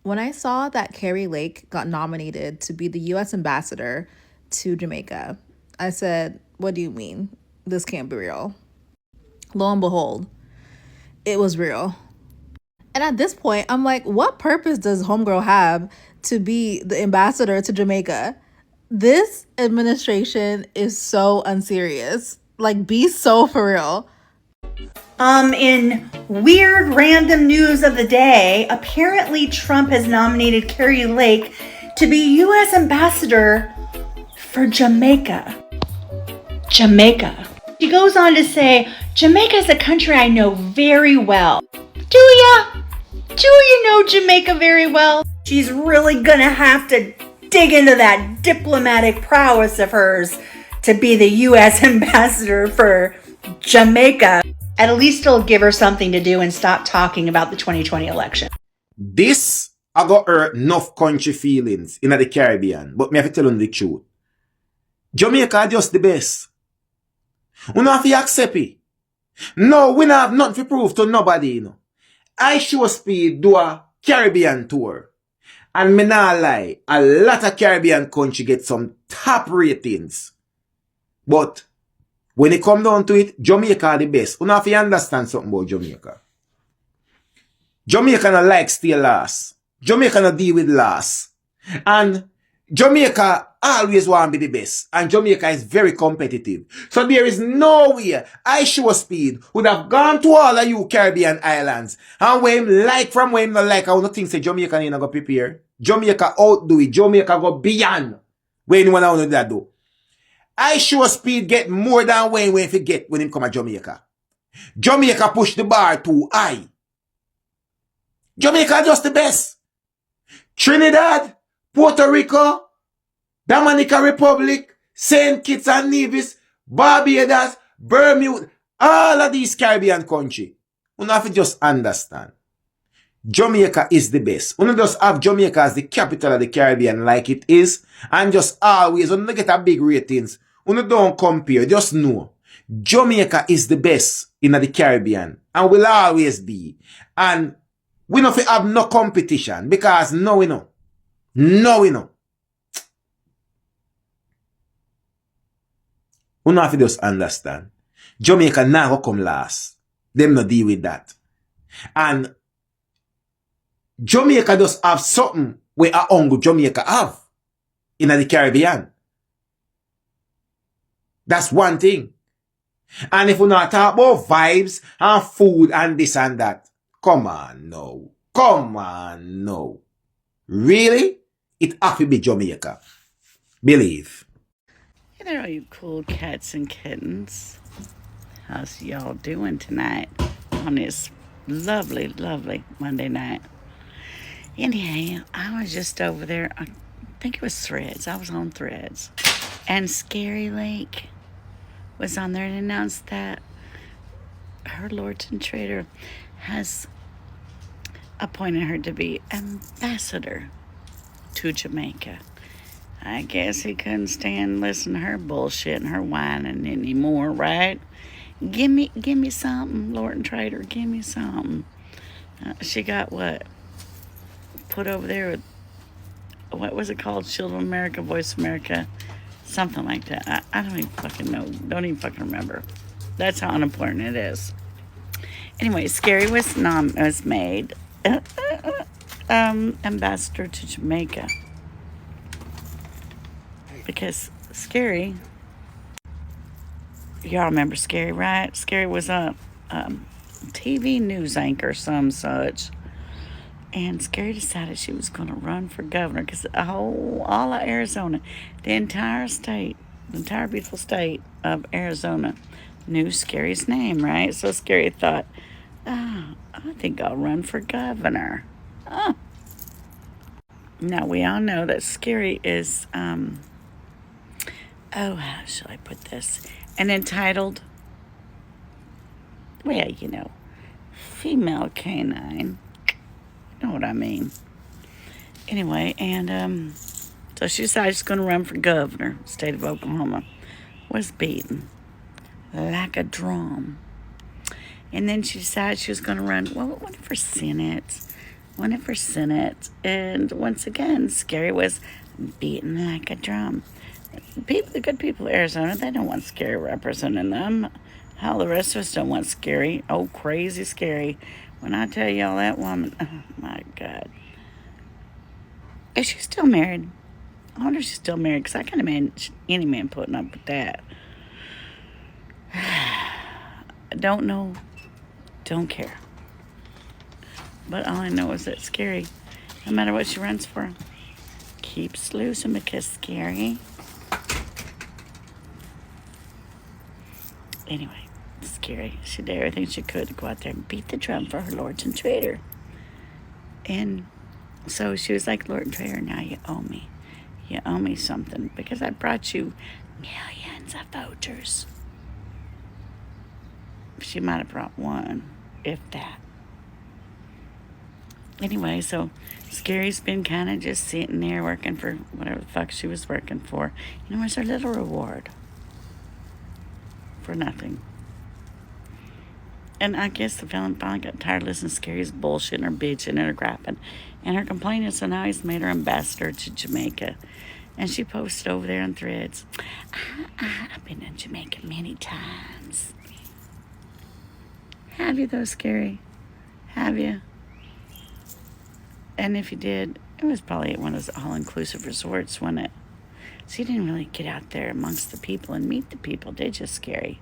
When I saw that Kari Lake got nominated to be the U.S. ambassador to Jamaica, I said, what do you mean? This can't be real. Lo and behold, it was real. And at this point, I'm like, what purpose does Homegirl have to be the ambassador to Jamaica? This administration is so unserious. Like, be so for real. In weird random news of the day, apparently Trump has nominated Kari Lake to be U.S. ambassador for Jamaica. Jamaica. She goes on to say, Jamaica is a country I know very well. Do ya? Do you know Jamaica very well? She's really gonna have to dig into that diplomatic prowess of hers to be the U.S. ambassador for Jamaica. At least it'll give her something to do and stop talking about the 2020 election. This I got hurt enough country feelings in the Caribbean, but me have to tell you the truth. Jamaica just the best. We don't have to accept it. No, we don't have nothing to prove to nobody, you know. IshowSpeed do a Caribbean tour. And me not lie, a lot of Caribbean country get some top ratings. But when it come down to it, Jamaica the best. You have to understand something about Jamaica. Jamaica no like stay loss. Jamaica no deal with loss. And Jamaica always want to be the best. And Jamaica is very competitive. So there is no way IshowSpeed would have gone to all of you Caribbean islands. And when him like from when him not like, I don't think say Jamaica ain't go prepare. Jamaica outdo it. Jamaica go beyond where anyone want to do that do. IshowSpeed get more than when he get when him come to Jamaica. Jamaica push the bar too high. Jamaica just the best. Trinidad, Puerto Rico, Dominica Republic, St. Kitts and Nevis, Barbados, Bermuda, all of these Caribbean countries. You have to just understand. Jamaica is the best. You just have Jamaica as the capital of the Caribbean like it is. And just always, when you get a big ratings, you don't compare. Just know. Jamaica is the best in the Caribbean. And will always be. And we don't have no competition. Because no we know. No we know. You have to just understand. Jamaica now come last. Them not deal with that. And Jamaica does have something where a hungry Jamaica have in the Caribbean. That's one thing. And if we not talk about vibes and food and this and that, come on no. Come on no. Really? It have to be Jamaica. Believe. Hey there, all you cool cats and kittens. How's y'all doing tonight on this lovely, lovely Monday night? Anyhow, I was just over there. I think it was Threads. I was on Threads. And Kari Lake was on there and announced that her Lord and Trader has appointed her to be ambassador to Jamaica. I guess he couldn't stand listening to her bullshit and her whining anymore, right? Give me something, Lord and Trader. Give me something. She got what? Put over there with, what was it called? Children of America, Voice of America, something like that. I don't even fucking know. Don't even fucking remember. That's how unimportant it is. Anyway, Kari was made ambassador to Jamaica because Kari, y'all remember Kari, right? Kari was a TV news anchor, some such. And Kari decided she was going to run for governor because all of Arizona, the entire state, the entire beautiful state of Arizona knew Kari's name, right? So Kari thought, I think I'll run for governor. Now, we all know that Kari is, how shall I put this? An entitled, well, you know, female canine. Know what I mean. Anyway, and so she decided she's going to run for governor. State of Oklahoma was beaten like a drum. And then she decided she was going to run, well, what for Senate? wanted for Senate. And once again, Scary was beaten like a drum. The good people of Arizona, they don't want Scary representing them. Hell, the rest of us don't want Scary. Oh, crazy Scary. When I tell y'all that woman, oh my God. Is she still married? I wonder if she's still married, because I can't imagine any man putting up with that. I don't know. Don't care. But all I know is that Scary, no matter what she runs for, keeps losing because Scary. Anyway, Scary. She did everything she could to go out there and beat the drum for her lords and traitor. And so she was like, Lord and traitor, now you owe me. You owe me something because I brought you millions of voters. She might have brought one, if that. Anyway, so Scary's been kind of just sitting there working for whatever the fuck she was working for. You know, where's her little reward? For nothing. And I guess the felon finally got tired of listening to Scary's bullshit and her bitching and her grapping and her complaining, so now he's made her ambassador to Jamaica. And she posted over there on Threads, I've been in Jamaica many times. Have you though, Scary? Have you? And if you did, it was probably at one of those all-inclusive resorts, wasn't it? So you didn't really get out there amongst the people and meet the people, did you, Scary?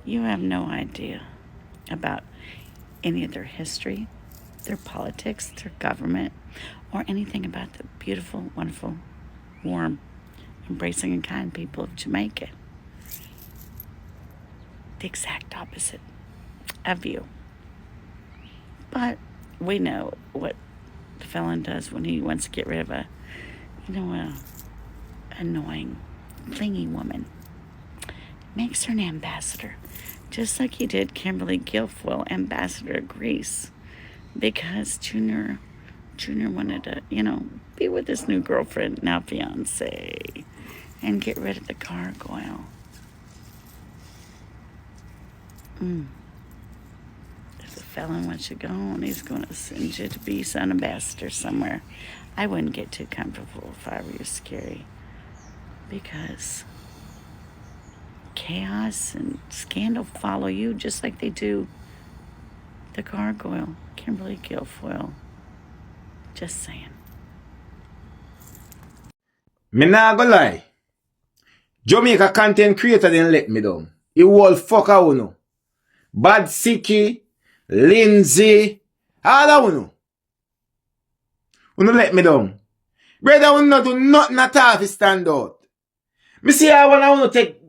You have no idea about any of their history, their politics, their government, or anything about the beautiful, wonderful, warm, embracing and kind people of Jamaica. The exact opposite of you. But we know what the felon does when he wants to get rid of a annoying, clingy woman. Makes her an ambassador. Just like he did Kimberly Guilfoyle, ambassador of Greece. Because Junior wanted to, be with his new girlfriend, now fiance, and get rid of the gargoyle. If the felon wants you gone, he's going to send you to be an ambassador somewhere. I wouldn't get too comfortable if I were you, Scary. Because chaos and scandal follow you just like they do the gargoyle, Kimberly Guilfoyle. Just saying. Me nah go lie. Jamaica content creator didn't let me down. He wall fucker uno. Bad Sicky, Lindsay, all of uno. Uno let me down. Brother, uno do nothing at all to stand out. Me see how when I want to take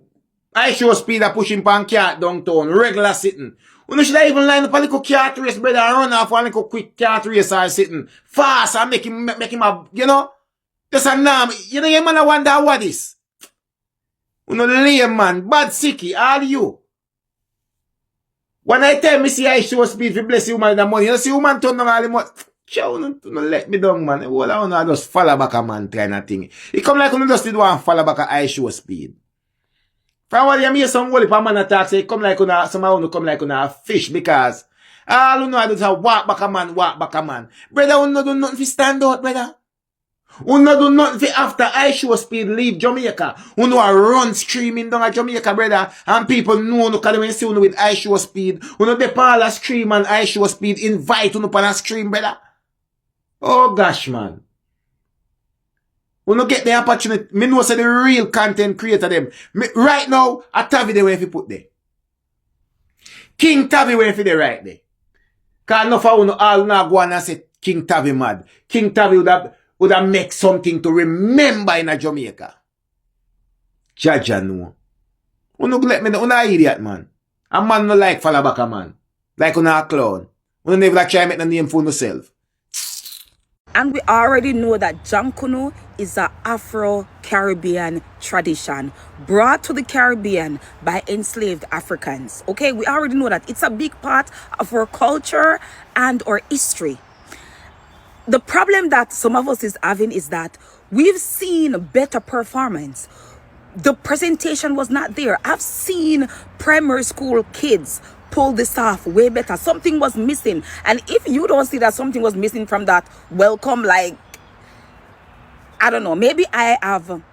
IshowSpeed a pushing pan cat downtown, regular sitting. You should even line up a little cat race, brother, and run off a little quick cat race or sitting fast and make him a, just a name. You man, I wonder what is. Lame man, bad sicky, all you. When I tell me see IshowSpeed for bless you man the money, you see woman turn on all the money. Chow, no let me down, man. Well, I wanna just follow back a man kind of thing. It come like you just did one follow back a IshowSpeed. From what you hear some whole man attack say, come like somehow come like a fish because all you know I do is walk back a man. Brother, you no do nothing to stand out, brother. You no do nothing for after IshowSpeed leave Jamaica. You know a run screaming down at Jamaica, brother. And people know you can see you with IshowSpeed. You know the parlor scream and IshowSpeed invite you to scream, brother. Oh gosh, man. We no get the opportunity. Me know say the real content creator them. Right now, a Tavi the way if you put there. King Tavi way if you right there. Cause enough of you all now go and say King Tavi mad. King Tavi would have make something to remember in a Jamaica. Jaja no. You no let me know. You no idiot, man. A man no like follow back a man. Like you a clown. You never try make the name for yourself. And we already know that Jankuno is an Afro-Caribbean tradition brought to the Caribbean by enslaved Africans. Okay, we already know that. It's a big part of our culture and our history. The problem that some of us is having is that we've seen better performance. The presentation was not there. I've seen primary school kids pull this off way better. Something was missing. And if you don't see that something was missing from that welcome, like, I don't know, maybe I have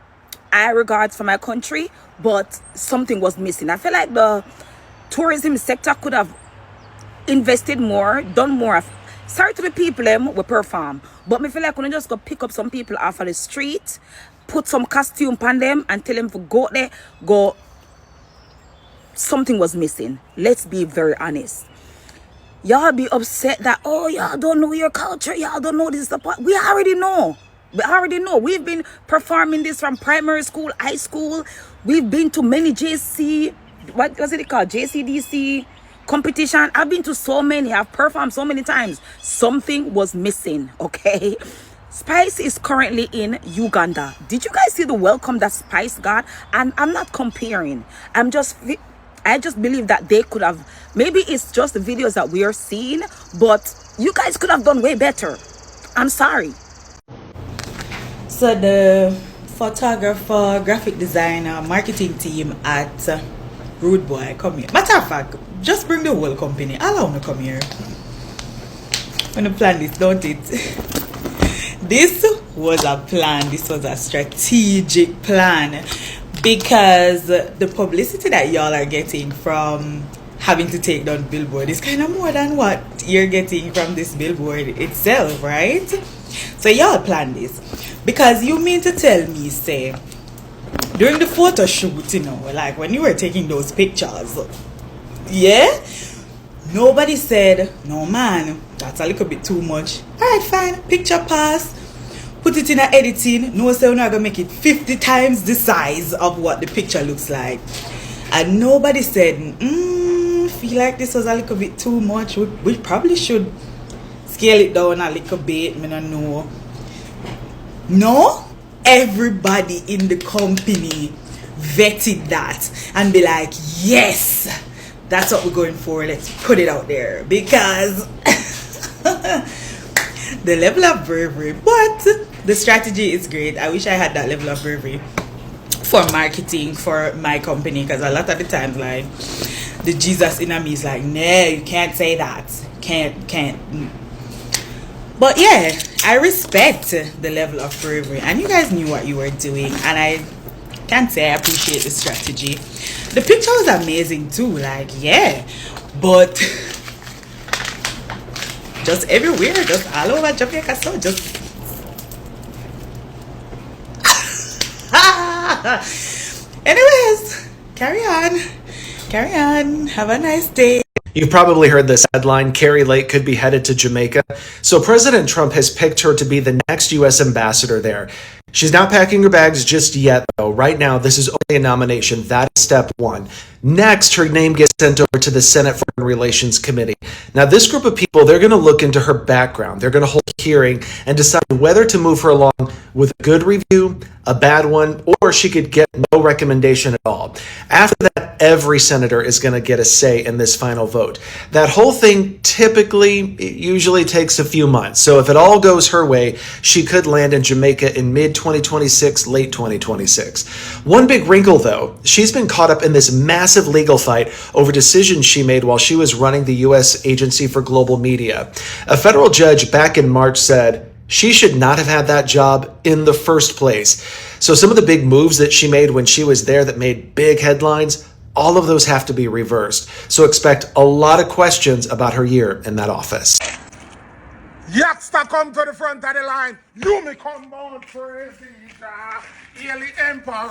high regards for my country, but something was missing. I feel like the tourism sector could have invested more, done more. Sorry to the people we perform, but me feel like we just go pick up some people off of the street, put some costume on them and tell them to go there, go. Something was missing. Let's be very honest. Y'all be upset that, oh, y'all don't know your culture, y'all don't know this is the part. We already know. We've been performing this from primary school, high school. We've been to many what was it called? JCDC competition. I've been to so many. I've performed so many times. Something was missing, okay? Spice is currently in Uganda. Did you guys see the welcome that Spice got? And I'm not comparing. I just believe that they could have, maybe it's just the videos that we are seeing, but you guys could have done way better. I'm sorry. So the photographer, graphic designer, marketing team at Rude Boy, come here. Matter of fact, just bring the whole company. Allow me to come here. I'm gonna plan this, don't it? This was a plan. This was a strategic plan, because the publicity that y'all are getting from having to take down billboard is kind of more than what you're getting from this billboard itself, right? So y'all plan this, because you mean to tell me, say, during the photo shoot, like when you were taking those pictures, yeah, nobody said, no man, that's a little bit too much. All right, fine, picture pass, put it in a editing. No, say we're not gonna make it 50 times the size of what the picture looks like. And nobody said, feel like this was a little bit too much. We probably should scale it down a little bit. I don't know. No, everybody in the company vetted that and be like, yes, that's what we're going for. Let's put it out there, because the level of bravery, but the strategy is great. I wish I had that level of bravery for marketing for my company, because a lot of the times, like, the Jesus in me is like, no, you can't say that, can't. But yeah, I respect the level of bravery, and you guys knew what you were doing, and I can't say I appreciate the strategy. The picture was amazing too, like, yeah, but just everywhere, just all over Jamaica, so just anyways, carry on, have a nice day. You've probably heard this headline: Kari Lake could be headed to Jamaica. So President Trump has picked her to be the next U.S. ambassador there. She's not packing her bags just yet, though. Right now, this is only a nomination. That is step one. Next, her name gets sent over to the Senate Foreign Relations Committee. Now, this group of people, they're going to look into her background. They're going to hold a hearing and decide whether to move her along with a good review, a bad one, or she could get no recommendation at all. After that, every senator is going to get a say in this final vote. That whole thing usually takes a few months. So if it all goes her way, she could land in Jamaica in mid-2026, late 2026. One big wrinkle, though, she's been caught up in this massive legal fight over decisions she made while she was running the U.S. Agency for Global Media. A federal judge back in March said she should not have had that job in the first place. So some of the big moves that she made when she was there that made big headlines, all of those have to be reversed. So expect a lot of questions about her year in that office. Yaksta come to the front of the line. You me come down crazy. Hail Emperor.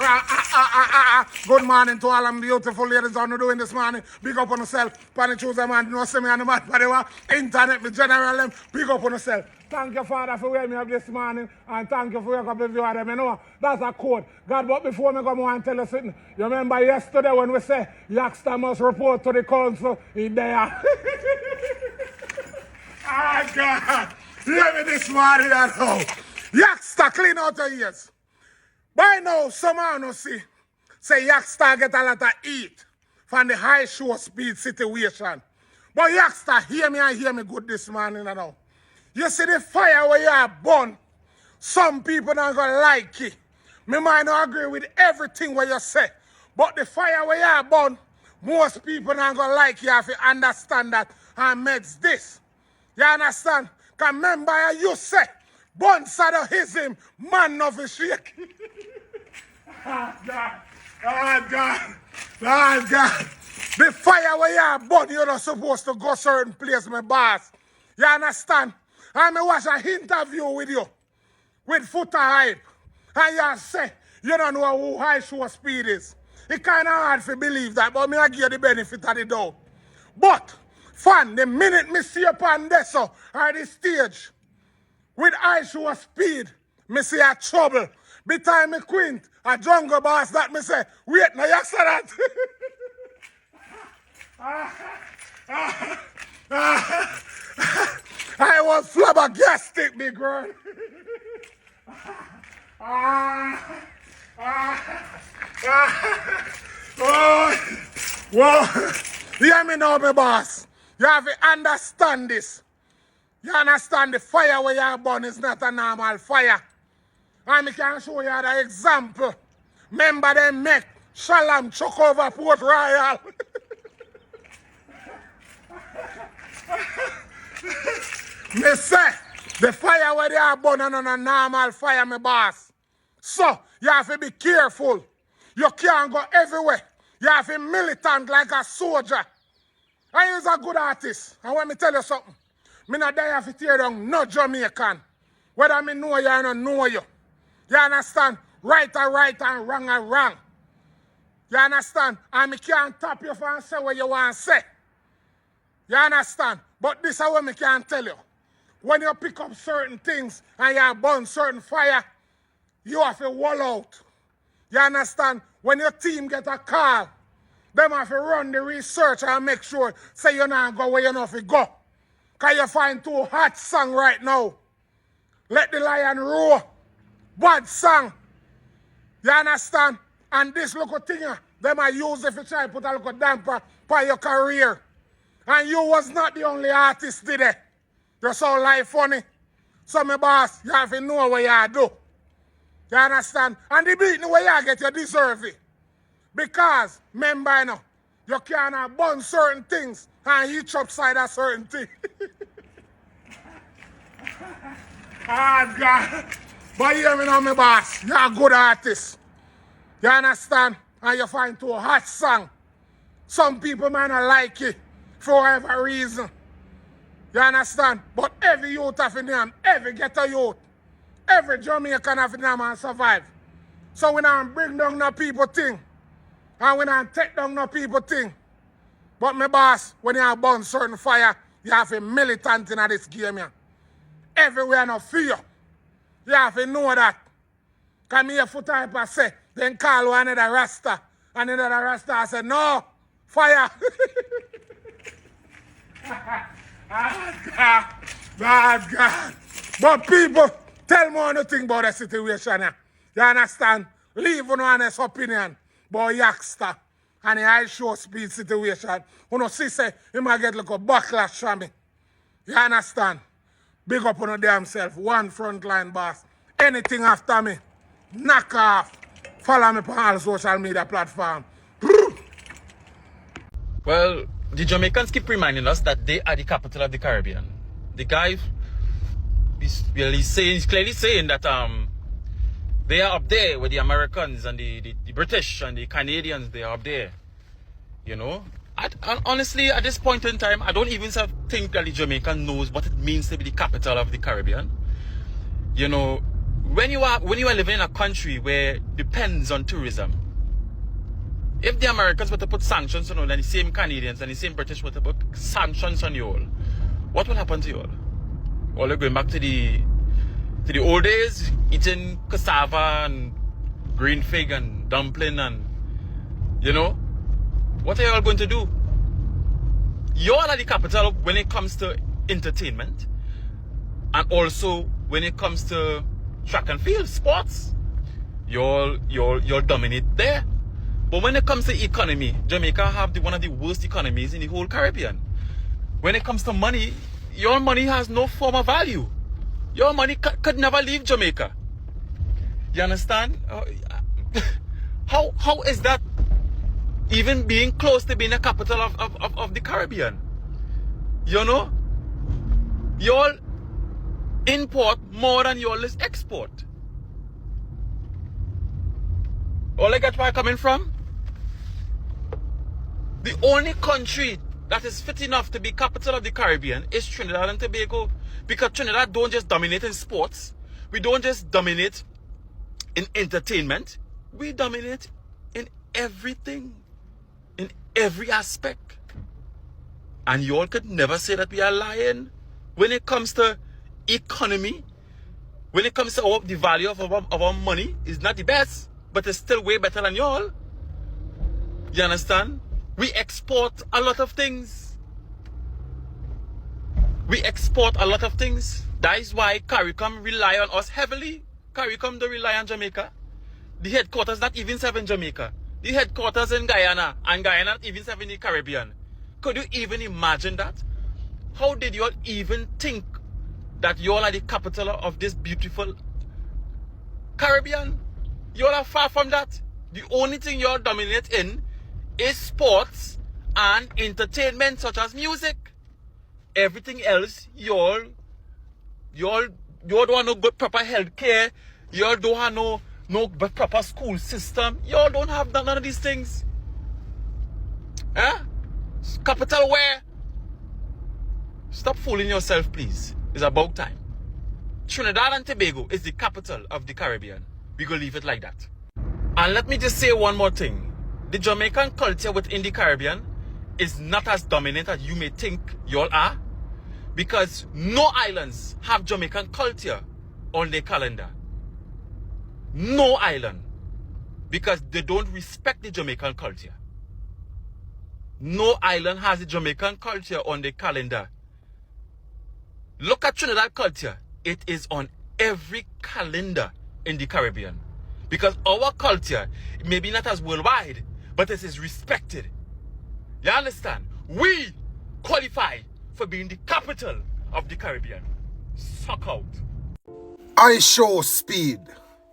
Good morning to all them beautiful ladies on the doing this morning. Big up on yourself. Pan Tuesday man, no see me on the mat, but they were internet, the general them. Big up on yourself. Thank you, Father, for waking me up this morning, and thank you for waking up the view of them. You know, that's a code. God, but before me come on and tell you something, you remember yesterday when we say Yaksta must report to the council in there. Ah, God. Hear me this morning at home. Yaksta clean out your ears. By now, somehow no see, say Yaksta get a lot of heat from the IShowSpeed situation. But Yaksta, hear me and hear me good this morning now. You see the fire where you are born, some people not gonna like it. Me might not agree with everything what you say, but the fire where you are born, most people not gonna like you if you understand that and makes this. You understand? Because remember you say, born sadoism, man of a shake. Oh God, oh God, oh God. The fire where you are born, you're not supposed to go certain place, my boss. You understand? I'm watch an interview with you, with Footer Hype, and you say, you don't know who IshowSpeed is. It's kind of hard to believe that, but I give you the benefit of the doubt. But, fun, the minute me see up on this or the stage, with IshowSpeed, me see a trouble. By time me quint, a jungle boss that me say, wait, now you say that. I was flabbergasted, big girl. Whoa. Hear me now, my boss. You have to understand this. You understand the fire where you burn is not a normal fire. And I can show you the example. Remember them make Shalom chuck over Port Royal. Me say, the fire where they are burning on a normal fire, my boss. So, you have to be careful. You can't go everywhere. You have to be militant like a soldier. I is a good artist. And let me tell you something. Me not die have to tear down no Jamaican. Whether me know you or not know you. You understand? Right are right and wrong are wrong. You understand? And me can't tap you for and say what you want to say. You understand? But this is what me can tell you. When you pick up certain things and you burn certain fire, you have to wall out. You understand? When your team get a call, them have to run the research and make sure say you not go where you know to go. Because you find two hot songs right now. Let the Lion Roar. Bad song. You understand? And this little thing, them I use if you try to put a little damper for your career. And you was not the only artist did it. You're so life funny. So my boss, you have to know what you do. You understand? And the beating where you get, you deserve it. Because, remember, you know, you can't burn certain things and hitch upside a certain thing. Oh, God. But hear me now, my boss. You're a good artist. You understand? And you find two hot song. Some people might not like it for whatever reason. You understand? But every youth have a name, every ghetto youth, every Jamaican have a name and survive. So we don't bring down no people thing. And we don't take down no people thing. But my boss, when you have burn certain fire, you have a militant in this game here. Everywhere no fear. You have to know that. Come here for type I say, then call one another Rasta. And another Rasta say, no, fire. God. But people, tell me anything about the situation here. You understand? Leave on honest opinion about Yakster and the IshowSpeed situation. You know, see say, you might get like a backlash from me. You understand? Big up on your damn self. One frontline boss. Anything after me, knock off. Follow me on all social media platforms. Well, the Jamaicans keep reminding us that they are the capital of the Caribbean. The guy he's clearly saying that they are up there with the Americans and the British and the Canadians. They are up there. You know? Honestly, at this point in time, I don't even think that the Jamaican knows what it means to be the capital of the Caribbean. You know, when you are living in a country where it depends on tourism, if the Americans were to put sanctions on you, and the same Canadians and the same British were to put sanctions on you all, what will happen to you all? Well, you're going back to the old days, eating cassava and green fig and dumpling and, you know, what are you all going to do? You all are the capital when it comes to entertainment and also when it comes to track and field, sports. You all dominate there. But when it comes to economy, Jamaica have one of the worst economies in the whole Caribbean. When it comes to money, your money has no form of value. Your money could never leave Jamaica. You understand? How is that even being close to being the capital of the Caribbean. You know? Y'all import more than y'all is export. All I get where I'm coming from? The only country that is fit enough to be capital of the Caribbean is Trinidad and Tobago. Because Trinidad don't just dominate in sports. We don't just dominate in entertainment. We dominate in everything. In every aspect. And y'all could never say that we are lying. When it comes to economy, when it comes to the value of our money, it's not the best. But it's still way better than y'all. You understand? We export a lot of things. We export a lot of things. That is why CARICOM rely on us heavily. CARICOM don't rely on Jamaica. The headquarters not even serving Jamaica. The headquarters in Guyana, and Guyana not even serving the Caribbean. Could you even imagine that? How did you all even think that you all are the capital of this beautiful Caribbean? You all are far from that. The only thing you all dominate in is sports and entertainment such as music. Everything else, you all don't have no good proper health care. You all don't have no proper school system. You all don't have none of these things. Huh? Capital where? Stop fooling yourself, please. It's about time. Trinidad and Tobago is the capital of the Caribbean. We're going to leave it like that. And let me just say one more thing. The Jamaican culture within the Caribbean is not as dominant as you may think y'all are. Because no islands have Jamaican culture on their calendar. No island. Because they don't respect the Jamaican culture. No island has the Jamaican culture on their calendar. Look at Trinidad culture. It is on every calendar in the Caribbean. Because our culture may be not as worldwide, but it is respected. You understand? We qualify for being the capital of the Caribbean. Suck out. IShowSpeed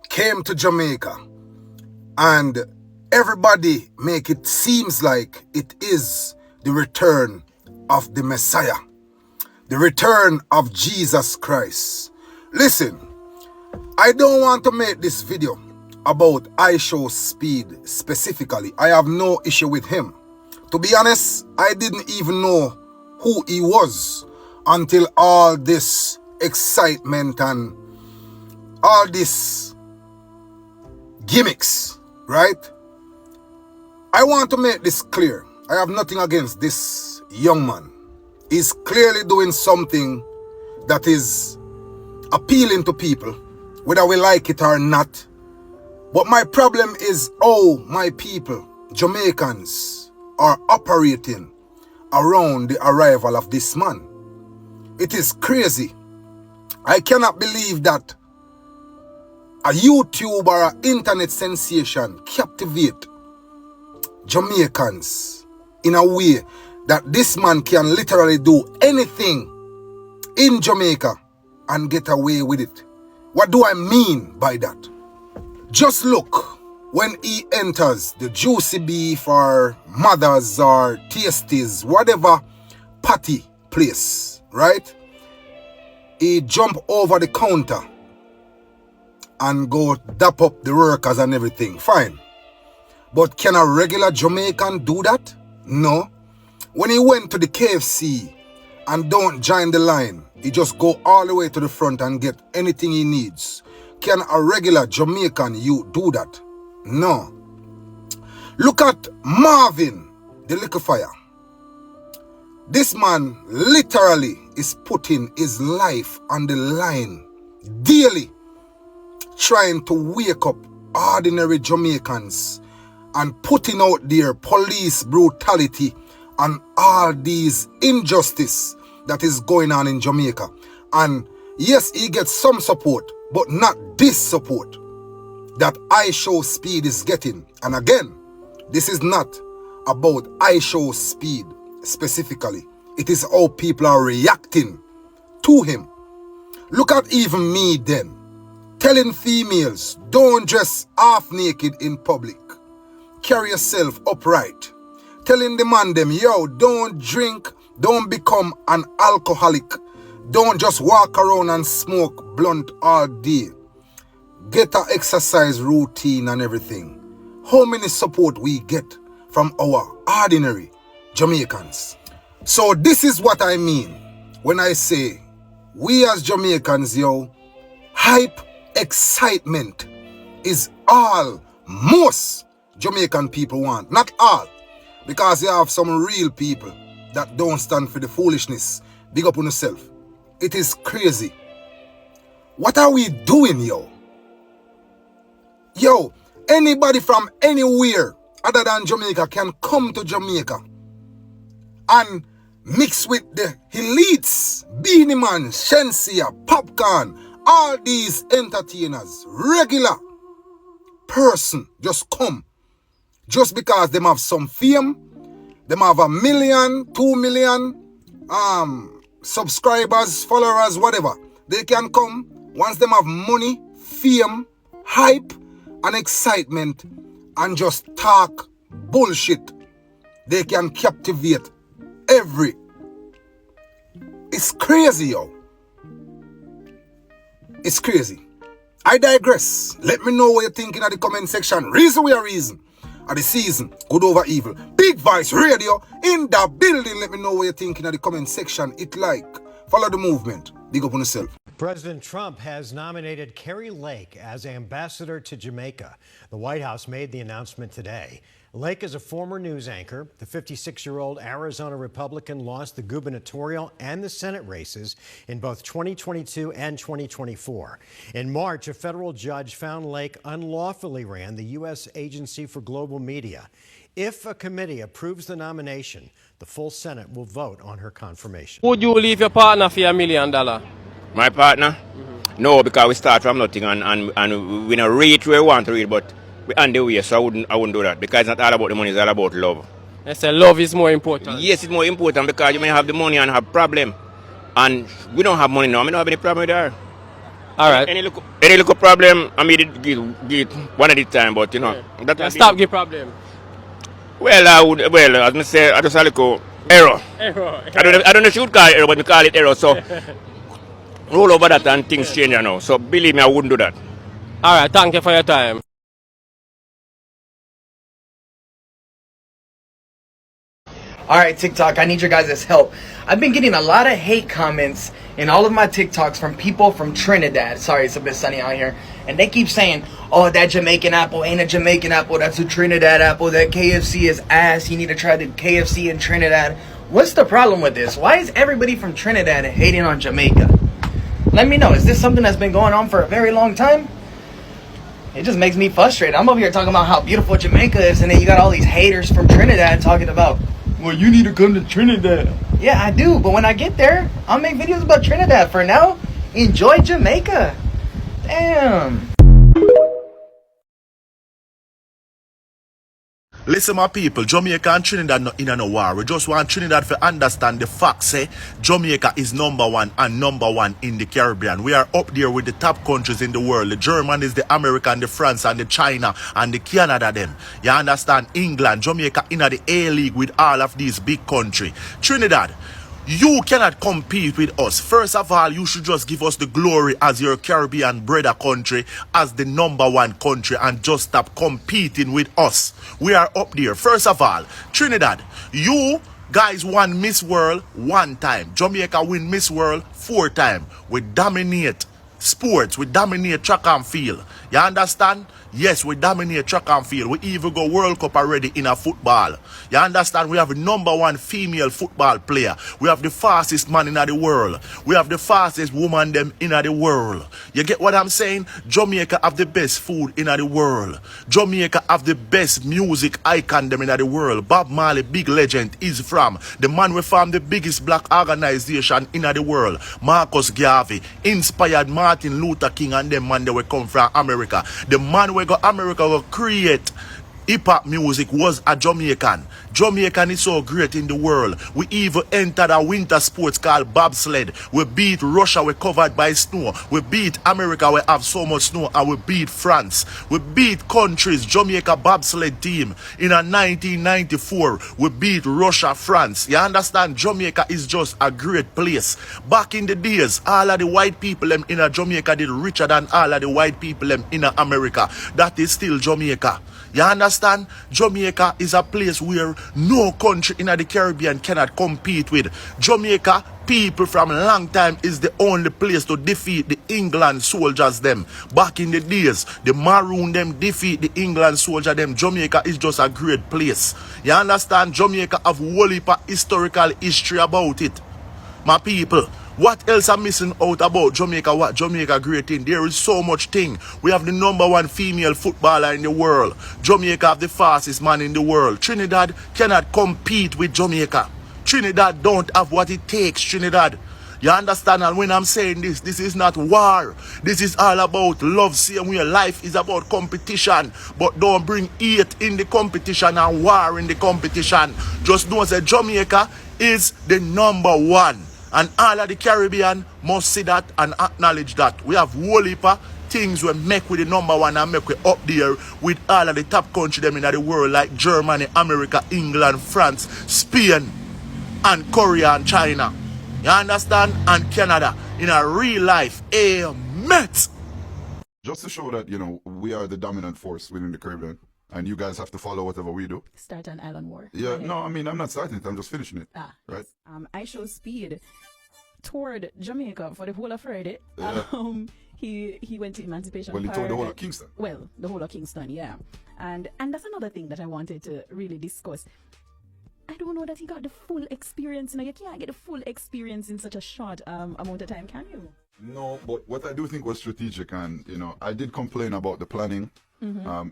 came to Jamaica and everybody make it seems like it is the return of the Messiah. The return of Jesus Christ. Listen, I don't want to make this video about IShowSpeed specifically. I have no issue with him. To be honest, I didn't even know who he was until all this excitement and all these gimmicks, right? I want to make this clear. I have nothing against this young man. He's clearly doing something that is appealing to people, whether we like it or not. But my problem is how my people, Jamaicans, are operating around the arrival of this man. It is crazy. I cannot believe that a YouTube or an internet sensation captivate Jamaicans in a way that this man can literally do anything in Jamaica and get away with it. What do I mean by that? Just look when he enters the Juicy Beef or Mother's or Tasties, whatever party place, right? He jump over the counter and go dap up the workers and everything. Fine. But can a regular Jamaican do that? No. When he went to the KFC and don't join the line, he just go all the way to the front and get anything he needs. Can a regular Jamaican you do that? No. Look at Marvin, the liquefier. This man literally is putting his life on the line daily, trying to wake up ordinary Jamaicans and putting out their police brutality and all these injustice that is going on in Jamaica. And yes, he gets some support, but not this support that IShowSpeed is getting. And again, this is not about IShowSpeed specifically. It is how people are reacting to him. Look at even me then, telling females, don't dress half naked in public. carry yourself upright. Telling the man them, yo, don't drink, don't become an alcoholic. Don't just walk around and smoke blunt all day. Get an exercise routine and everything. How many support we get from our ordinary Jamaicans? So this is what I mean when I say we as Jamaicans, yo, hype, excitement is all most Jamaican people want. Not all, because you have some real people that don't stand for the foolishness. Big up on yourself. It is crazy. What are we doing, yo? Yo, anybody from anywhere other than Jamaica can come to Jamaica and mix with the elites, Beanie Man, Shensia, Popcorn, all these entertainers, regular person just come. Just because them have some fame, them have 1 million, 2 million subscribers, followers, whatever. They can come once them have money, fame, hype, and excitement, and just talk bullshit. They can captivate every. It's crazy, yo. It's crazy. I digress. Let me know what you're thinking in the comment section. Reason we are reason. Of the season, good over evil. Big Voice Radio in the building. Let me know what you're thinking in the comment section. It like. Follow the movement. Big up on yourself. President Trump has nominated Kari Lake as ambassador to Jamaica. The White House made the announcement today. Lake is a former news anchor. The 56-year-old Arizona Republican lost the gubernatorial and the Senate races in both 2022 and 2024. In March, a federal judge found Lake unlawfully ran the U.S. Agency for Global Media. If a committee approves the nomination, the full Senate will vote on her confirmation. Would you leave your partner for $1 million? My partner? No, because we start from nothing and we don't reach where we want to reach, but we on the way, so I wouldn't do that, because it's not all about the money, it's all about love. I say love is more important. Yes, it's more important, because you may have the money and have problem. And we don't have money now, we don't have any problem with her. All right. Any little problem, I mean, get one at a time, but you know. Yeah. That stop the problem. Well, as I say, I just a little error. Error. I don't know if you would call it error, but we call it error, so roll over that and things change now. So believe me, I wouldn't do that. All right, thank you for your time. All right, TikTok, I need your guys' help. I've been getting a lot of hate comments in all of my TikToks from people from Trinidad. Sorry, it's a bit sunny out here. And they keep saying, oh, that Jamaican apple ain't a Jamaican apple. That's a Trinidad apple. That KFC is ass. You need to try the KFC in Trinidad. What's the problem with this? Why is everybody from Trinidad hating on Jamaica? Let me know. Is this something that's been going on for a very long time? It just makes me frustrated. I'm over here talking about how beautiful Jamaica is, and then you got all these haters from Trinidad talking about, well, you need to come to Trinidad. Yeah, I do, but when I get there, I'll make videos about Trinidad. For now, enjoy Jamaica. Damn. Listen, my people, Jamaica and Trinidad not in a war. We just want Trinidad to understand the fact, say, Jamaica is #1 and #1 in the Caribbean. We are up there with the top countries in the world. The Germans, the American, the France, and the China, and the Canada, them. You understand? England, Jamaica in the A League with all of these big countries. Trinidad, you cannot compete with us. First of all, you should just give us the glory as your Caribbean brother country, as the #1 country, and just stop competing with us. We are up there. First of all, Trinidad, you guys won Miss World 1 time. Jamaica win Miss World 4 times. We dominate sports. We dominate track and field. You understand? Yes, we dominate track and field. We even go World Cup already in a football. You understand? We have the #1 female football player. We have the fastest man in the world. We have the fastest woman them in the world. You get what I'm saying? Jamaica have the best food in the world. Jamaica have the best music icon them in the world. Bob Marley, big legend, is from the man we formed the biggest black organization in the world. Marcus Garvey inspired Martin Luther King and them man they will come from America. The man we go America will create hip-hop music was a Jamaican. Jamaican is so great in the world. We even entered a winter sports called bobsled. We beat Russia, we covered by snow. We beat America, we have so much snow. And we beat France. We beat countries. Jamaica bobsled team in a 1994. We beat Russia, France. You understand? Jamaica is just a great place. Back in the days, all of the white people them in Jamaica did richer than all of the white people them in America. That is still Jamaica. You understand? Jamaica is a place where no country in the Caribbean cannot compete with. Jamaica people from a long time is the only place to defeat the England soldiers them. Back in the days, the Maroon them defeat the England soldier them. Jamaica is just a great place. You understand? Jamaica have whole heap of historical history about it. My people, what else I'm missing out about Jamaica? What Jamaica great in? There is so much thing. We have the #1 female footballer in the world. Jamaica have the fastest man in the world. Trinidad cannot compete with Jamaica. Trinidad don't have what it takes, Trinidad. You understand? And when I'm saying this, this is not war. This is all about love. Same way life is about competition. But don't bring hate in the competition and war in the competition. Just know that Jamaica is the #1. And all of the Caribbean must see that and acknowledge that. We have whole heap of things we make with the #1 and make we up there with all of the top countries them in the world like Germany, America, England, France, Spain, and Korea and China. You understand? And Canada. In a real life. Mate. Just to show that, you know, we are the dominant force within the Caribbean. And you guys have to follow whatever we do. Start an island war. Yeah, no, I mean, I'm not starting it. I'm just finishing it. Right? IShowSpeed toured Jamaica for the whole of Friday. Yeah. He went to Emancipation Well, he Park. toured the whole of Kingston. Well, the whole of Kingston, yeah. And that's another thing that I wanted to really discuss. I don't know that he got the full experience. You can't get the full experience in such a short amount of time, can you? No, but what I do think was strategic, and, you know, I did complain about the planning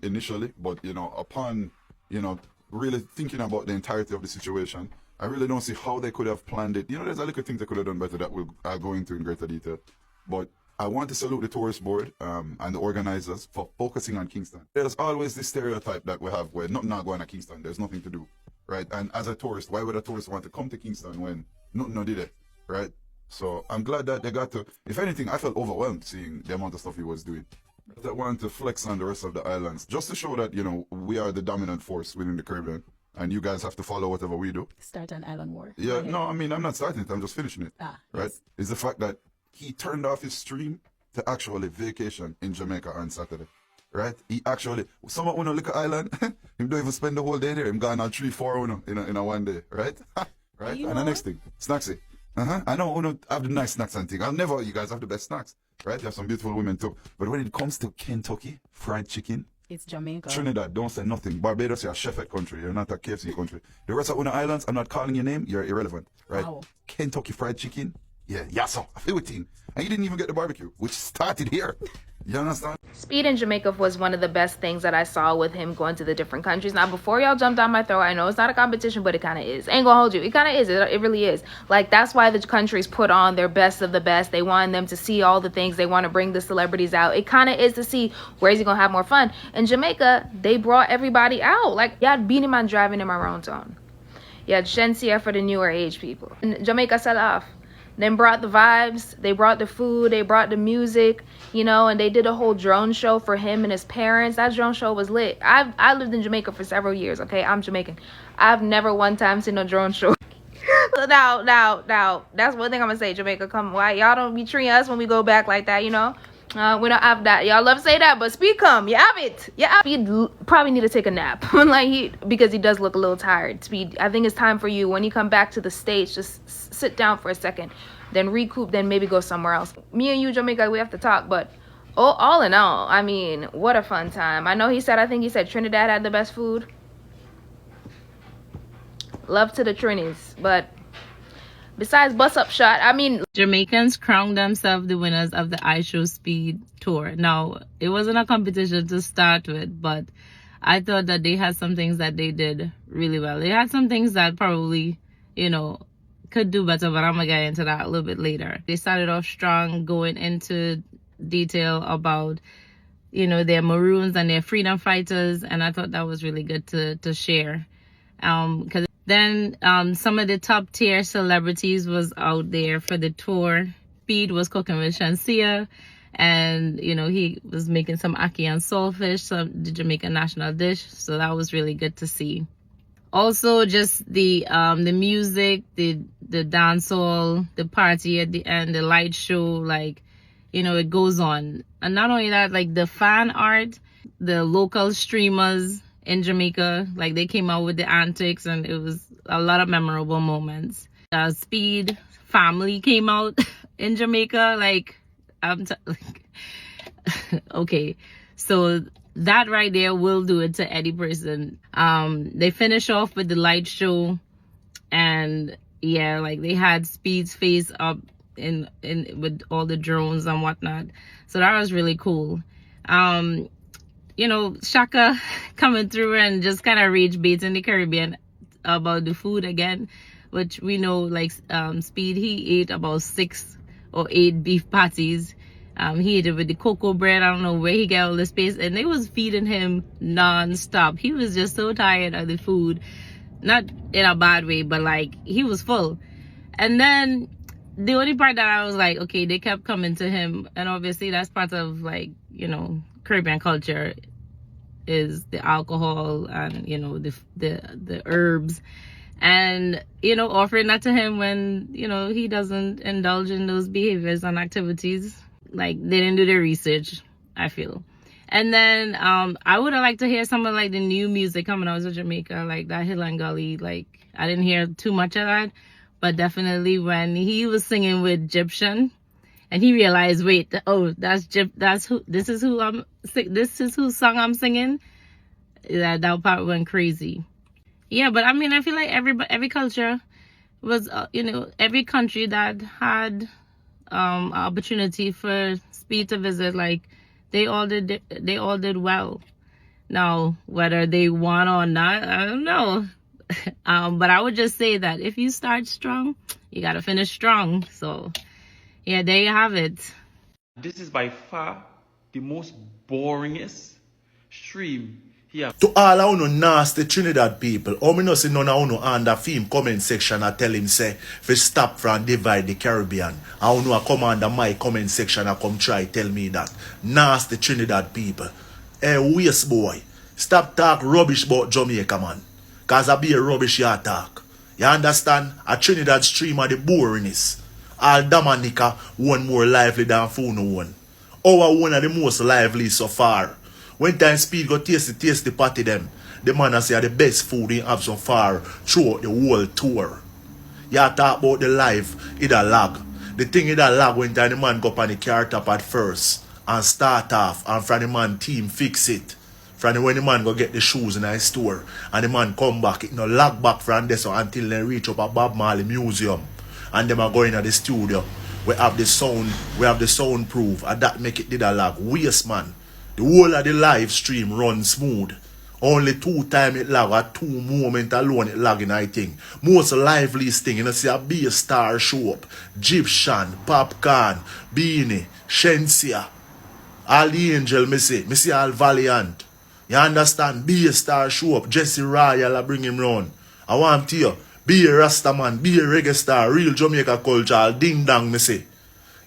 initially, but, you know, upon, you know, really thinking about the entirety of the situation, I really don't see how they could have planned it. You know, there's a little things they could have done better that I'll go into in greater detail. But I want to salute the tourist board and the organizers for focusing on Kingston. There's always this stereotype that we have where nothing not going to Kingston, there's nothing to do, right? And as a tourist, why would a tourist want to come to Kingston when nothing no did it, right? So I'm glad that they got to, if anything, I felt overwhelmed seeing the amount of stuff he was doing. But I wanted to flex on the rest of the islands, just to show that, you know, we are the dominant force within the Caribbean. And you guys have to follow whatever we do. Start an island war. Yeah, no, I mean, I'm not starting it. I'm just finishing it. Right? Yes. It's the fact that he turned off his stream to actually vacation in Jamaica on Saturday. Right? He actually, someone on a little island, him don't even spend the whole day there. Him gone on 3-4 in a one day. Right? Right? And the next thing, snacksy. I know Uno have the nice snacks and things. You guys have the best snacks. Right? You have some beautiful women too. But when it comes to Kentucky, fried chicken, it's Jamaica. Trinidad, don't say nothing. Barbados, you're a chef country. You're not a KFC country. The rest of the islands, I'm not calling your name. You're irrelevant, right? Wow. Kentucky fried chicken, yeah, so I feel with team. And you didn't even get the barbecue, which started here. You understand? Speed in Jamaica was one of the best things that I saw with him going to the different countries. Now, before y'all jump down my throat, I know it's not a competition, but it kind of is. Ain't gonna hold you. It kind of is. It really is. Like, that's why the countries put on their best of the best. They want them to see all the things. They want to bring the celebrities out. It kind of is to see where is he gonna have more fun. In Jamaica, they brought everybody out. Like, you had Beanie Man driving in my own tone. You had Shensia for the newer age people. And Jamaica sell off. Then brought the vibes, they brought the food, they brought the music, you know, and they did a whole drone show for him and his parents. That drone show was lit. I lived in Jamaica for several years, okay? I'm Jamaican. I've never one time seen a drone show. Now, that's one thing I'm gonna say, Jamaica, come, why y'all don't be treating us when we go back like that, you know? We don't have that. Y'all love to say that, but Speed come, you have it. Yeah, Speed probably need to take a nap. Because he does look a little tired. Speed, I think it's time for you, when you come back to the States, just sit down for a second, then recoup, then maybe go somewhere else. Me and you, Jamaica, we have to talk, but all in all, I mean, what a fun time. I know I think he said Trinidad had the best food. Love to the Trinis, but besides Bus Up Shot, I mean, Jamaicans crowned themselves the winners of the IShowSpeed tour. Now, it wasn't a competition to start with, but I thought that they had some things that they did really well. They had some things that probably, you know, could do better, but I'm gonna get into that a little bit later. They started off strong, going into detail about they're Maroons and they're freedom fighters, and I thought that was really good to share. Because then some of the top tier celebrities was out there for the tour. Speed was cooking with Shansia, and he was making some ackee and saltfish, the Jamaican national dish. So that was really good to see. Also, just the music, the dancehall, the party at the end, the light show, it goes on. And not only that, the fan art, the local streamers in Jamaica, they came out with the antics, and it was a lot of memorable moments. Speed family came out in Jamaica, okay, so that right there will do it to any person. They finish off with the light show, and yeah, they had Speed's face up in with all the drones and whatnot, so that was really cool. Shaka coming through and just kind of rage bait in the Caribbean about the food again, which we know, Speed, he ate about 6 or 8 beef patties. He ate it with the cocoa bread. I don't know where he got all the space, and they was feeding him non-stop. He was just so tired of the food, not in a bad way, but he was full. And then the only part that I was like, okay, they kept coming to him, and obviously that's part of Caribbean culture, is the alcohol and the herbs, and offering that to him when he doesn't indulge in those behaviors and activities. They didn't do their research, I feel. And then I would have liked to hear some of the new music coming out of Jamaica, that Hill and Gully. I didn't hear too much of that, but definitely when he was singing with Egyptian, and he realized, wait, oh, this is whose song I'm singing. That part went crazy. Yeah, but I mean, I feel like every culture was, every country that had opportunity for Speed to visit, they all did well. Now, whether they won or not, I don't know. But I would just say that if you start strong, you gotta finish strong. So yeah, there you have it. This is by far the most boringest stream here. To all of you nasty Trinidad people, how me know see none of you under film comment section and tell him say fi stop from divide the Caribbean. And you come under my comment section and come try tell me that. Nasty Trinidad people. Hey, waste boy. Stop talk rubbish about Jamaica, man. Cause I be a rubbish you talk. You understand? A Trinidad stream of the boringness. All Dominica one more lively than Funo one. Our one of the most lively so far. When time Speed go taste the party them, the man say the best food he have so far throughout the whole tour. You talk about the life, it a lag. The thing it a lag when time the man go up on the car top at first and start off, and from the man team fix it. From when the man go get the shoes in the store and the man come back, it no lag back from there so until they reach up at Bob Marley Museum. And them are going to the studio. We have the sound proof, and that make it did a lag. Waste, man. The whole of the live stream run smooth. Only 2 times it lag, at 2 moments alone it lagging, I think. Most liveliest thing, see a be a star show up. Egyptian, Popcorn, Beanie, Shensia, all the angel, me see all Valiant. You understand? Be a star show up. Jesse Royal, I bring him round. I want to tell you. Be a Rasta man, be a reggae star, real Jamaica culture, ding dong, me say.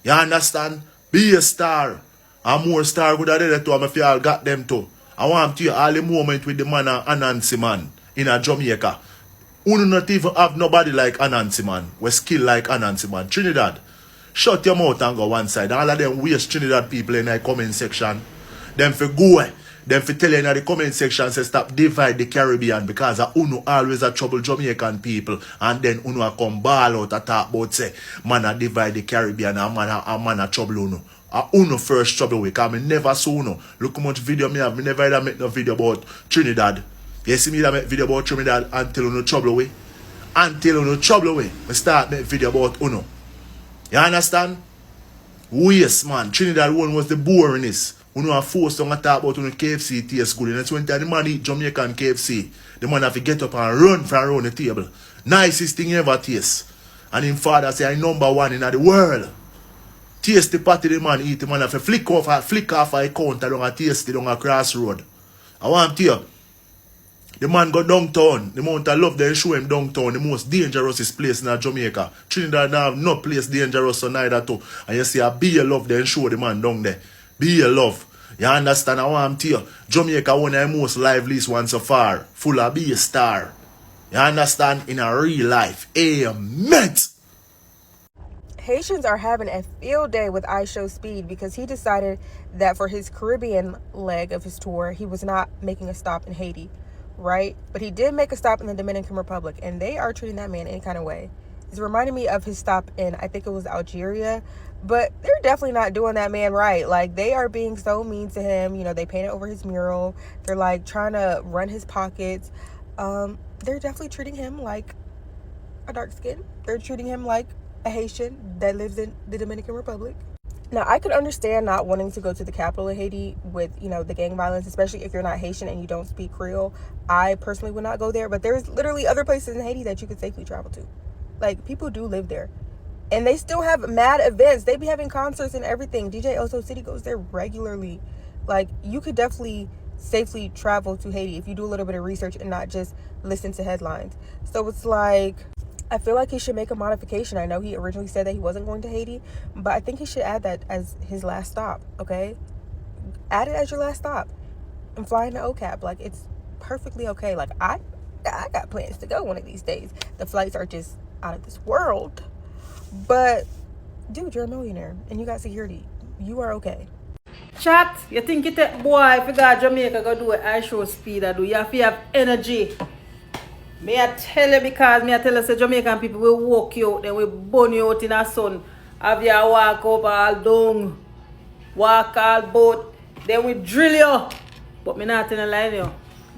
You understand? Be a star. And more star good at it too, if you all got them too. I want to you all the moment with the man Anansi man in a Jamaica. Who not even have nobody like Anansi man, we skill like Anansi man. Trinidad, shut your mouth and go one side. All of them waste Trinidad people in the comment section. Them for go. Them for tell you in the comment section say stop divide the Caribbean because Uno always a trouble Jamaican people, and then Uno a come ball out a talk about say man a divide the Caribbean and man a trouble Uno. Uno first trouble with, because I never saw Uno. Look how much video me have. Me never ever make no video about Trinidad. You see me that make video about Trinidad until Uno trouble with. Until Uno trouble with. Me start make video about Uno. You understand? Waste, man. Trinidad one was the boringest. Uno a forced to talk about Uno KFC taste good. And that's when the man eat Jamaican KFC. The man have to get up and run from around the table. Nicest thing ever taste. And him father say I number 1 in the world. Taste the patty the man eat, the man have to flick off a counter down a taste it down a crossroad. I want to tell you, the man go downtown. The amount of love they show him downtown, the most dangerous place in Jamaica. Trinidad have no place dangerous so neither too. And you see a be love they show the man down there. Be love. You understand? I want to tell you, Jamaica one of the most liveliest ones so far. Full of be a star. You understand? In a real life. Amen. Haitians are having a field day with IShowSpeed because he decided that for his Caribbean leg of his tour, he was not making a stop in Haiti, right? But he did make a stop in the Dominican Republic, and they are treating that man any kind of way. It's reminding me of his stop in, I think it was Algeria, but they're definitely not doing that man right. Like, they are being so mean to him. You know, they painted over his mural. They're, like, trying to run his pockets. They're definitely treating him like a dark skin. They're treating him like a Haitian that lives in the Dominican Republic. Now, I could understand not wanting to go to the capital of Haiti with, you know, the gang violence, especially if you're not Haitian and you don't speak Creole. I personally would not go there, but there's literally other places in Haiti that you could safely travel to. Like, people do live there. And they still have mad events. They be having concerts and everything. DJ Oso City goes there regularly. Like, you could definitely safely travel to Haiti if you do a little bit of research and not just listen to headlines. So it's like, I feel like he should make a modification. I know he originally said that he wasn't going to Haiti, but I think he should add that as his last stop, okay? Add it as your last stop and fly into OCAP. Like, it's perfectly okay. Like, I got plans to go one of these days. The flights are just out of this world. But, dude, you're a millionaire and you got security. You are okay. Chat, you think you take boy if you got Jamaica go do what IShowSpeed I do. You have to have energy. Me I tell you because me I tell you say Jamaican people will walk you out, then we burn you out in the sun. Have you walk up all down, walk all boat, then we drill you. But me not in a line you.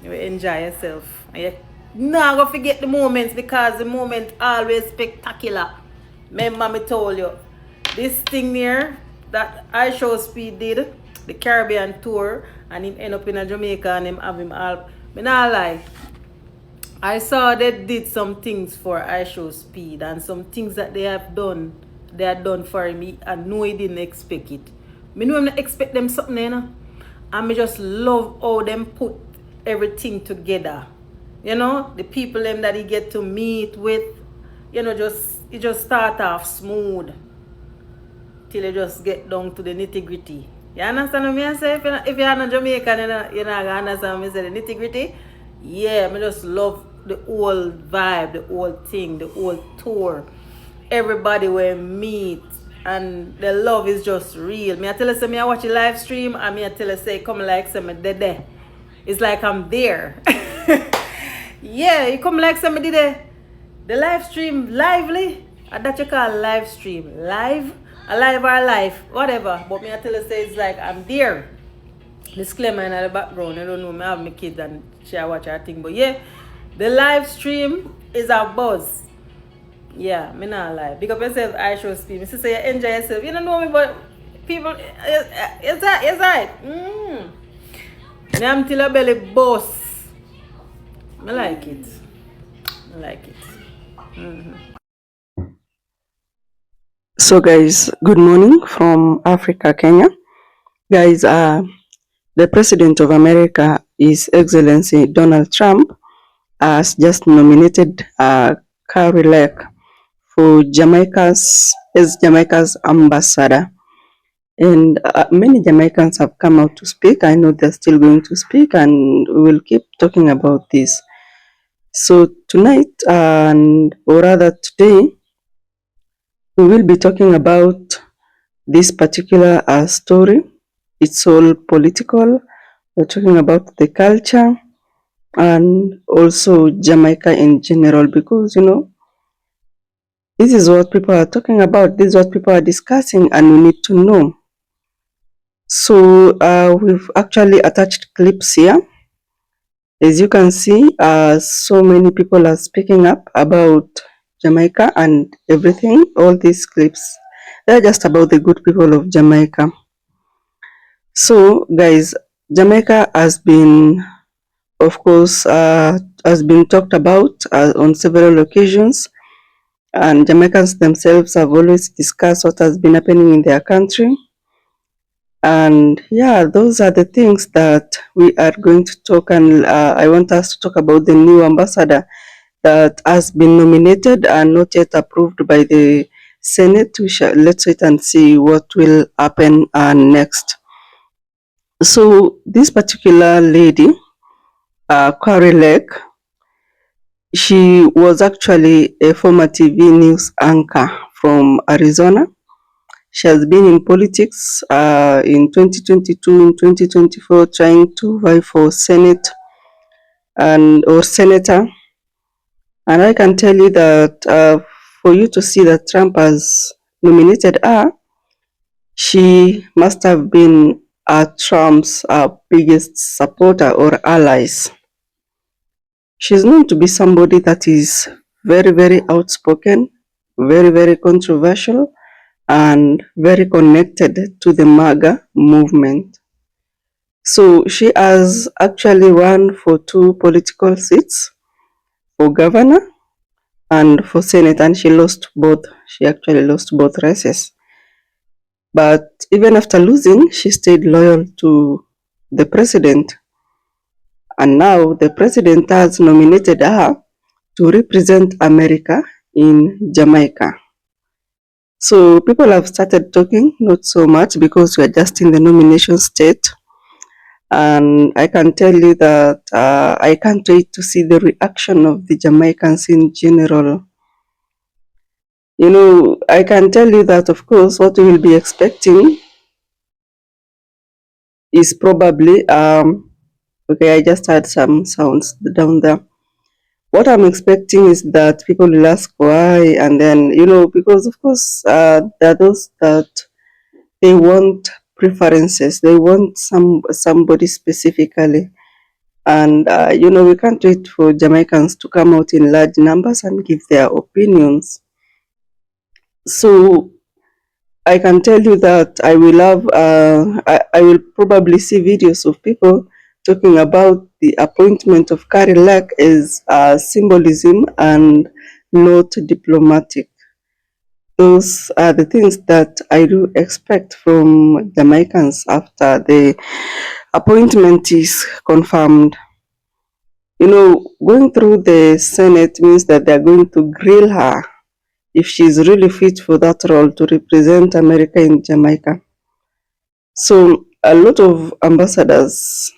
You will enjoy yourself. And you not gonna forget the moments because the moment always spectacular. Remember me told you, this thing here that IShowSpeed did, the Caribbean tour, and him end up in a Jamaica and him have him all. Me not lie. I saw they did some things for IShowSpeed and some things that they had done for me. I know he didn't expect it. Me know him not expect them something, you know. And me just love how them put everything together. You know, the people them that he get to meet with, you know, it just start off smooth till you just get down to the nitty-gritty. You understand what I say? If you're not Jamaican, you're not gonna understand what I say, the nitty-gritty. Yeah, I just love the whole vibe, the whole thing, the whole tour. Everybody will meet and the love is just real. Me I tell you say me I watch a live stream and me I tell you say come like say me there. It's like I'm there. Yeah, you come like say me there. The live stream lively. And that you call live stream. Live? Alive or life, whatever. But me I tell you say it's like I'm there. Disclaimer in the background, I don't know, I have my kids and she watch her thing, but yeah, the live stream is a buzz. Yeah, me not lie. Big up yourself, IShowSpeed. Me say you enjoy yourself. You don't know me, but people, is that? Me am till a belly boss. I like it. So guys, good morning from Africa, Kenya. Guys, the President of America, His Excellency Donald Trump, has just nominated Kari Lake for Jamaica's ambassador. And many Jamaicans have come out to speak. I know they're still going to speak, and we will keep talking about this. So tonight, or rather today, we will be talking about this particular story. It's all political. We're talking about the culture and also Jamaica in general, because, you know, this is what people are talking about. This is what people are discussing, and we need to know. So we've actually attached clips here. As you can see, so many people are speaking up about Jamaica and everything. All these clips, they're just about the good people of Jamaica. So guys, Jamaica has been, of course, has been talked about on several occasions, and Jamaicans themselves have always discussed what has been happening in their country. And yeah, those are the things that we are going to talk, and I want us to talk about the new ambassador that has been nominated and not yet approved by the Senate. Let's wait and see what will happen next. So this particular lady, Kari Lake, she was actually a former TV news anchor from Arizona. She has been in politics in 2022 and 2024, trying to vie for Senate or senator. And I can tell you that for you to see that Trump has nominated her, she must have been Trump's biggest supporter or allies. She's known to be somebody that is very, very outspoken, very, very controversial, and very connected to the MAGA movement. So she has actually run for 2 political seats, for governor and for Senate, and she lost both. She actually lost both races. But even after losing, she stayed loyal to the president. And now the president has nominated her to represent America in Jamaica. So people have started talking, not so much because we are just in the nomination state. And I can tell you that I can't wait to see the reaction of the Jamaicans in general. You know, I can tell you that, of course, what we will be expecting is probably, okay, I just had some sounds down there. What I'm expecting is that people will ask why, and then, you know, because, of course, there are those that they want preferences, they want somebody specifically. And, you know, we can't wait for Jamaicans to come out in large numbers and give their opinions. So I can tell you that I will have, I will probably see videos of people talking about the appointment of Kari Lake as symbolism and not diplomatic. Those are the things that I do expect from Jamaicans after the appointment is confirmed. You know, going through the Senate means that they're going to grill her if she's really fit for that role to represent America in Jamaica. So a lot of ambassadors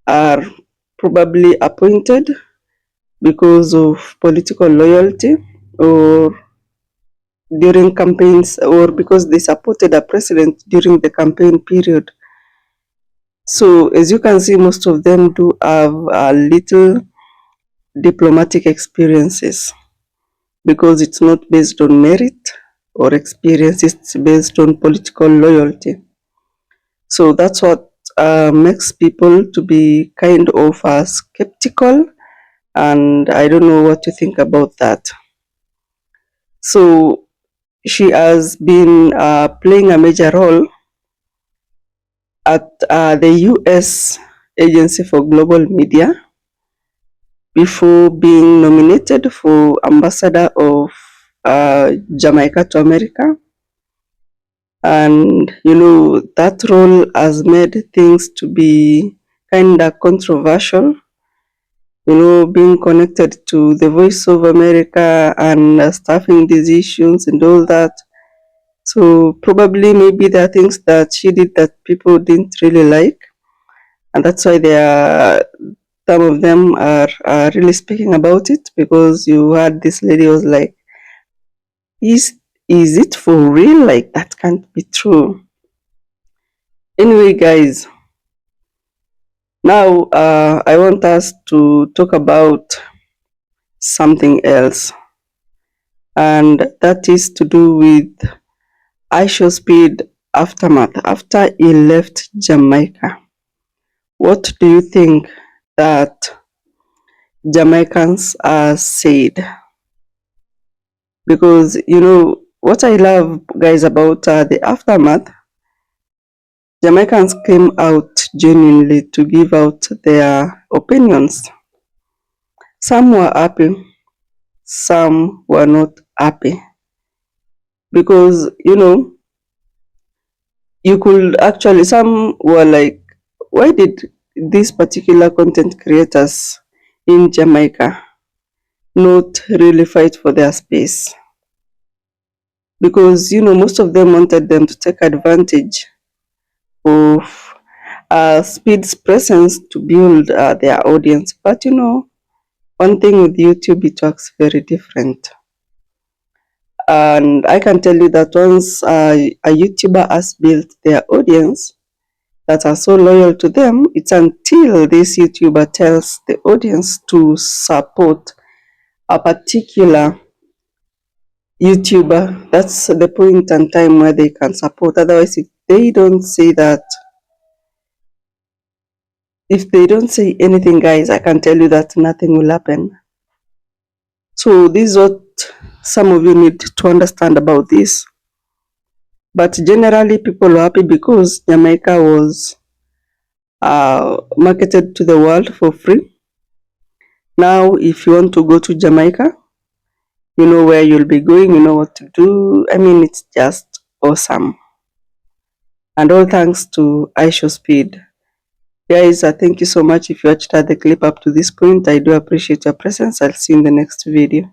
are probably appointed because of political loyalty or during campaigns or because they supported a president during the campaign period. So as you can see, most of them do have little diplomatic experiences because it's not based on merit or experience, it's based on political loyalty. So that's what makes people to be kind of skeptical, and I don't know what to think about that. So she has been playing a major role at the U.S. Agency for Global Media before being nominated for Ambassador of Jamaica to America. And, you know, that role has made things to be kind of controversial, you know, being connected to the Voice of America and staffing decisions and all that. So probably maybe there are things that she did that people didn't really like. And that's why some of them are really speaking about it, because you heard this lady was like, is it for real? Like, that can't be true. Anyway, guys, now I want us to talk about something else, and that is to do with IShowSpeed aftermath after he left Jamaica. What do you think that Jamaicans said? Because, you know, what I love, guys, about the aftermath, Jamaicans came out genuinely to give out their opinions. Some were happy, some were not happy because you could actually, some were like, why did these particular content creators in Jamaica not really fight for their space? Because most of them wanted them to take advantage of Speed's presence to build their audience. But one thing with YouTube, it works very different. And I can tell you that once a YouTuber has built their audience that are so loyal to them, it's until this YouTuber tells the audience to support a particular YouTuber. That's the point and time where they can support. Otherwise, if they don't say anything, guys, I can tell you that nothing will happen. So this is what some of you need to understand about this. But generally, people were happy because Jamaica was marketed to the world for free. Now, if you want to go to Jamaica, you know where you'll be going, you know what to do. I mean, it's just awesome. And all thanks to IShowSpeed. Guys, thank you so much if you watched the clip up to this point. I do appreciate your presence. I'll see you in the next video.